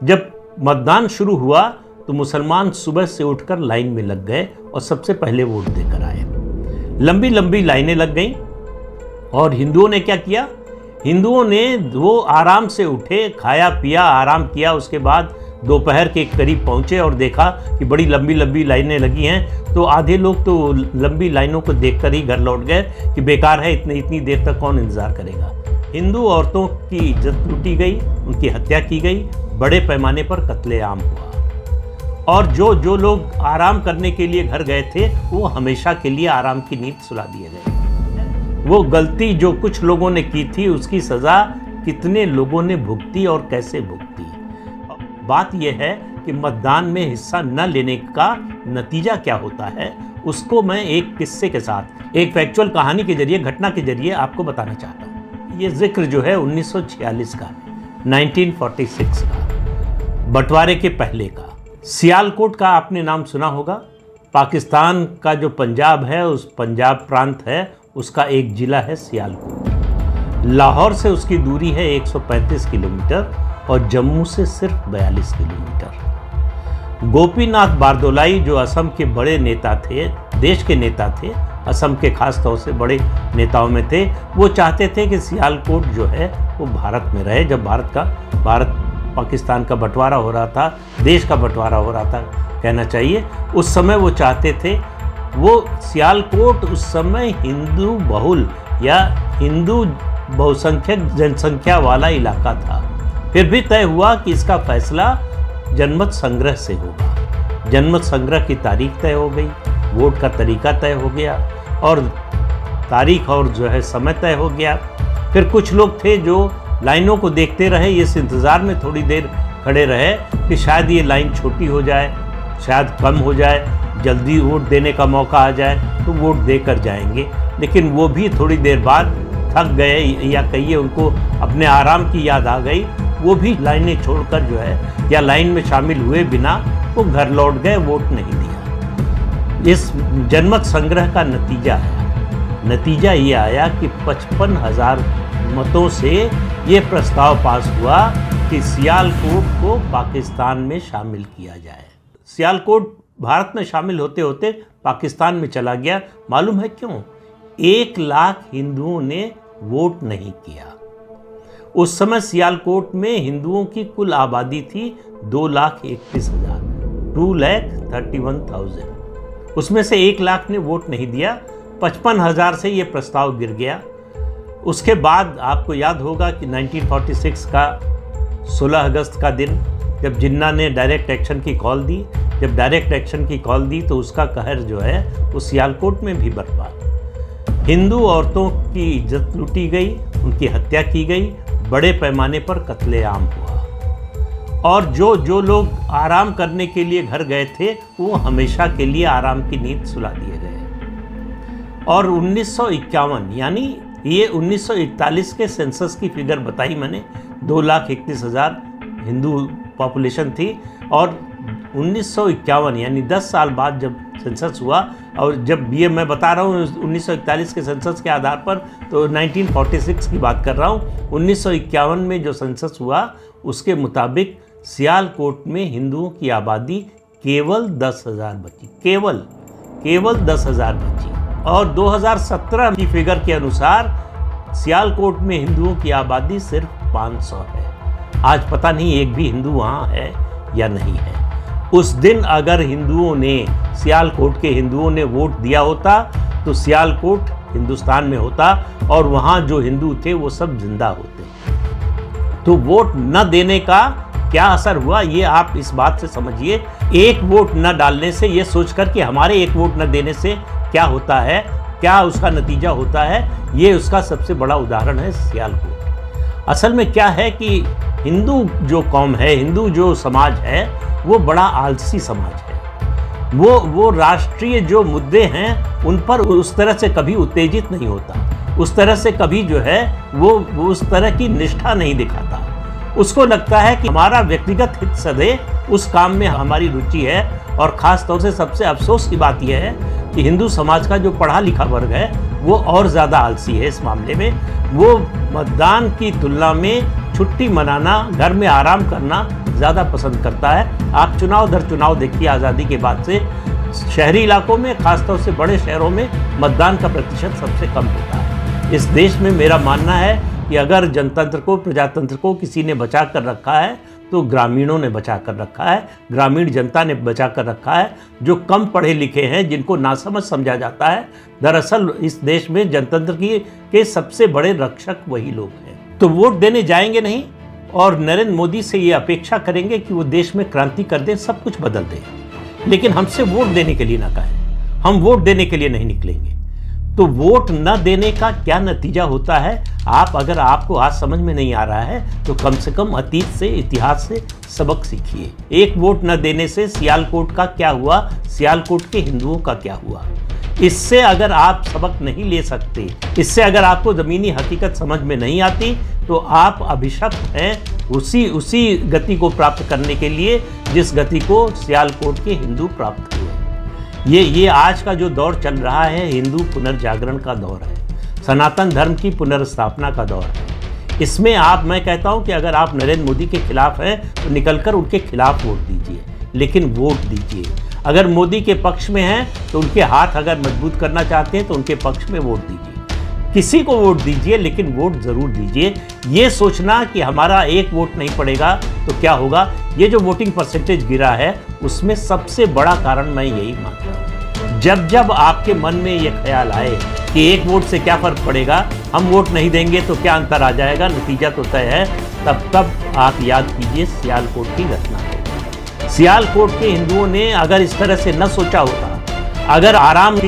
जब मतदान शुरू हुआ तो मुसलमान सुबह से उठकर लाइन में लग गए और सबसे पहले वोट देकर आए। लंबी लंबी लाइनें लग गईं और हिंदुओं ने क्या किया, हिंदुओं ने वो आराम से उठे, खाया पिया, आराम किया। उसके बाद दोपहर के करीब पहुंचे और देखा कि बड़ी लंबी लंबी लाइनें लगी हैं, तो आधे लोग तो लंबी लाइनों को देखकर ही घर लौट गए कि बेकार है, इतनी देर तक कौन इंतज़ार करेगा। हिंदू औरतों की इज्जत लूटी गई, उनकी हत्या की गई, बड़े पैमाने पर कत्लेआम हुआ और जो लोग आराम करने के लिए घर गए थे वो हमेशा के लिए आराम की नींद सुला दिए गए। वो गलती जो कुछ लोगों ने की थी उसकी सज़ा कितने लोगों ने भुगती और कैसे भुगती। बात यह है कि मतदान में हिस्सा न लेने का नतीजा क्या होता है, उसको मैं एक किस्से के साथ, एक फैक्चुअल कहानी के जरिए, घटना के जरिए आपको बताना चाहता हूँ। ये जिक्र जो है 1946 का, 1946 का, बंटवारे के पहले का। सियालकोट का आपने नाम सुना होगा। पाकिस्तान का जो पंजाब है, उस पंजाब प्रांत है, उसका एक जिला है सियालकोट। लाहौर से उसकी दूरी है 135 किलोमीटर और जम्मू से सिर्फ 42 किलोमीटर। गोपीनाथ बारदोलाई जो असम के बड़े नेता थे, देश के नेता थे, असम के खास तौर से बड़े नेताओं में थे, वो चाहते थे कि सियालकोट जो है वो भारत में रहे। जब भारत पाकिस्तान का बंटवारा हो रहा था, देश का बंटवारा हो रहा था कहना चाहिए, उस समय वो चाहते थे। वो सियालकोट उस समय हिंदू बहुल या हिंदू बहुसंख्यक जनसंख्या वाला इलाका था। फिर भी तय हुआ कि इसका फैसला जनमत संग्रह से होगा। जनमत संग्रह की तारीख तय हो गई, वोट का तरीका तय हो गया और तारीख और जो है समय तय हो गया। फिर कुछ लोग थे जो लाइनों को देखते रहे, इस इंतज़ार में थोड़ी देर खड़े रहे कि शायद ये लाइन छोटी हो जाए, शायद कम हो जाए, जल्दी वोट देने का मौका आ जाए तो वोट देकर जाएंगे। लेकिन वो भी थोड़ी देर बाद थक गए या कहिए उनको अपने आराम की याद आ गई, वो भी लाइनें छोड़कर जो है या लाइन में शामिल हुए बिना वो घर लौट गए, वोट नहीं दिया। इस जनमत संग्रह का नतीजा ये आया कि 55,000 मतों से ये प्रस्ताव पास हुआ कि सियालकोट को पाकिस्तान में शामिल किया जाए। सियालकोट भारत में शामिल होते होते पाकिस्तान में चला गया। मालूम है क्यों? 1 लाख हिंदुओं ने वोट नहीं किया। उस समय सियालकोट में हिंदुओं की कुल आबादी थी 2,31,000, 2,31,000। उसमें से 1 लाख ने वोट नहीं दिया। 55,000 से ये प्रस्ताव गिर गया। उसके बाद आपको याद होगा कि 1946 का 16 अगस्त का दिन, जब जिन्ना ने डायरेक्ट एक्शन की कॉल दी, जब डायरेक्ट एक्शन की कॉल दी तो उसका कहर जो है वो सियालकोट में भी बरपा। हिंदू औरतों की इज्जत लूटी गई, उनकी हत्या की गई, बड़े पैमाने पर कत्लेआम हुआ और जो लोग आराम करने के लिए घर गए थे वो हमेशा के लिए आराम की नींद सुला दिए गए। और 1951 यानी ये 1941 के सेंसस की फिगर बताई मैंने, 2,31,000 हिंदू पॉपुलेशन थी और 1951 यानी 10 साल बाद जब सेंसस हुआ, और जब ये मैं बता रहा हूँ 1941 के सेंसस के आधार पर तो 1946 की बात कर रहा हूँ। 1951 में जो सेंसस हुआ उसके मुताबिक सियालकोट में हिंदुओं की आबादी केवल 10,000 बची, केवल 10,000 बची। और 2017 की फिगर के अनुसार सियालकोट में हिंदुओं की आबादी सिर्फ 500 है। आज पता नहीं एक भी हिंदू वहाँ है या नहीं है। उस दिन अगर हिंदुओं ने, सियालकोट के हिंदुओं ने वोट दिया होता तो सियालकोट हिंदुस्तान में होता और वहाँ जो हिंदू थे वो सब जिंदा होते। तो वोट न देने का क्या असर हुआ ये आप इस बात से समझिए। एक वोट न डालने से, ये सोचकर कि हमारे एक वोट न देने से क्या होता है, क्या उसका नतीजा होता है, ये उसका सबसे बड़ा उदाहरण है सियालकोट। असल में क्या है कि हिंदू जो कौम है, हिंदू जो समाज है, वो बड़ा आलसी समाज है। वो राष्ट्रीय जो मुद्दे हैं उन पर उस तरह से कभी उत्तेजित नहीं होता, उस तरह से कभी जो है वो उस तरह की निष्ठा नहीं दिखाता। उसको लगता है कि हमारा व्यक्तिगत हित सदे, उस काम में हमारी रुचि है। और ख़ास तौर से सबसे अफसोस की बात यह है कि हिंदू समाज का जो पढ़ा लिखा वर्ग है वो और ज़्यादा आलसी है इस मामले में। वो मतदान की तुलना में छुट्टी मनाना, घर में आराम करना ज़्यादा पसंद करता है। आप चुनाव दर चुनाव देखिए, आज़ादी के बाद से शहरी इलाकों में, खासतौर से बड़े शहरों में मतदान का प्रतिशत सबसे कम होता है। इस देश में मेरा मानना है कि अगर जनतंत्र को, प्रजातंत्र को किसी ने बचा कर रखा है तो ग्रामीणों ने बचा कर रखा है, ग्रामीण जनता ने बचा कर रखा है, जो कम पढ़े लिखे हैं, जिनको नासमझ समझा जाता है। दरअसल इस देश में जनतंत्र के सबसे बड़े रक्षक वही लोग हैं। तो वोट देने जाएंगे नहीं और नरेंद्र मोदी से ये अपेक्षा करेंगे कि वो देश में क्रांति कर दें, सब कुछ बदल दें, लेकिन हमसे वोट देने के लिए ना कहें। हम वोट देने के लिए नहीं निकलेंगे। तो वोट न देने का क्या नतीजा होता है, अगर आपको आज समझ में नहीं आ रहा है तो कम से कम अतीत से, इतिहास से सबक सीखिए। एक वोट न देने से सियालकोट का क्या हुआ, सियालकोट के हिंदुओं का क्या हुआ, इससे अगर आप सबक नहीं ले सकते, इससे अगर आपको ज़मीनी हकीकत समझ में नहीं आती, तो आप अभिशप्त हैं उसी गति को प्राप्त करने के लिए जिस गति को सियालकोट के हिंदू प्राप्त हुए। ये आज का जो दौर चल रहा है, हिंदू पुनर्जागरण का दौर है, सनातन धर्म की पुनर्स्थापना का दौर है। इसमें मैं कहता हूं कि अगर आप नरेंद्र मोदी के खिलाफ हैं तो निकलकर उनके खिलाफ वोट दीजिए, लेकिन वोट दीजिए। अगर मोदी के पक्ष में हैं तो उनके हाथ अगर मजबूत करना चाहते हैं तो उनके पक्ष में वोट दीजिए। किसी को वोट दीजिए, लेकिन वोट जरूर दीजिए। ये सोचना कि हमारा एक वोट नहीं पड़ेगा तो क्या होगा, ये जो वोटिंग परसेंटेज गिरा है उसमें सबसे बड़ा कारण मैं यही मानता हूँ। जब आपके मन में ये ख्याल आए कि एक वोट से क्या फर्क पड़ेगा, हम वोट नहीं देंगे तो क्या अंतर आ जाएगा, नतीजा तो तय है, तब आप याद कीजिए सियालकोट की घटना को। सियालकोट के हिंदुओं ने अगर इस तरह से न सोचा होता, अगर आराम